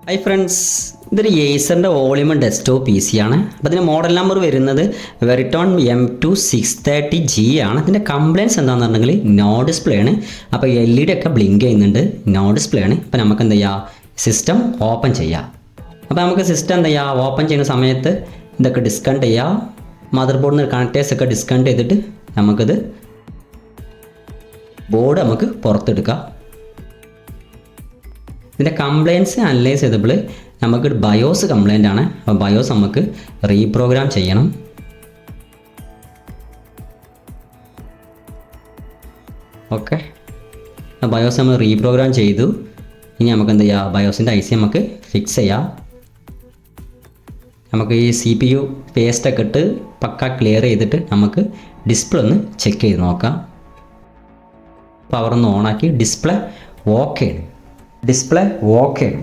Hi friends, ഇതൊരു ഏസറിൻ്റെ volume desktop P C ആണ്. അപ്പോൾ ഇതിൻ്റെ മോഡൽ നമ്പർ വരുന്നത് വെറിറ്റോൺ M2630G ആണ്. ഇതിൻ്റെ കംപ്ലയിൻസ് എന്താണെന്ന് പറഞ്ഞെങ്കിൽ നോ ഡിസ്പ്ലേ ആണ്. അപ്പോൾ LED ഒക്കെ ബ്ലിങ്ക് ചെയ്യുന്നുണ്ട്, നോ ഡിസ്പ്ലേ ആണ്. അപ്പോൾ നമുക്ക് എന്ത് ചെയ്യാം, സിസ്റ്റം ഓപ്പൺ ചെയ്യാം. അപ്പോൾ നമുക്ക് സിസ്റ്റം എന്ത് ചെയ്യാം, ഓപ്പൺ ചെയ്യുന്ന സമയത്ത് ഇതൊക്കെ ഡിസ്കണക്ട് ചെയ്യാം. മദർ ബോർഡിൽ നിന്ന് കണക്ടേഴ്സ് ഒക്കെ ഡിസ്കണക്ട് ചെയ്തിട്ട് നമുക്കിത് ബോർഡ് നമുക്ക് പുറത്തെടുക്കാം. ഇതിൻ്റെ കംപ്ലയിൻസ് അനലൈസ് ചെയ്തപ്പോൾ നമുക്ക് ബയോസ് കംപ്ലയിൻ്റ് ആണ്. അപ്പോൾ ബയോസ് നമുക്ക് റീപ്രോഗ്രാം ചെയ്യണം. ഓക്കെ, ബയോസ് നമ്മൾ റീപ്രോഗ്രാം ചെയ്തു. ഇനി നമുക്ക് എന്ത് ചെയ്യാം, ബയോസിൻ്റെ IC നമുക്ക് ഫിക്സ് ചെയ്യാം. നമുക്ക് ഈ CPU പേസ്റ്റൊക്കെ ഇട്ട് പക്ക ക്ലിയർ ചെയ്തിട്ട് നമുക്ക് ഡിസ്പ്ലേ ഒന്ന് ചെക്ക് ചെയ്ത് നോക്കാം. പവർ ഒന്ന് ഓണാക്കി ഡിസ്പ്ലേ ഓക്കെ ആണ്.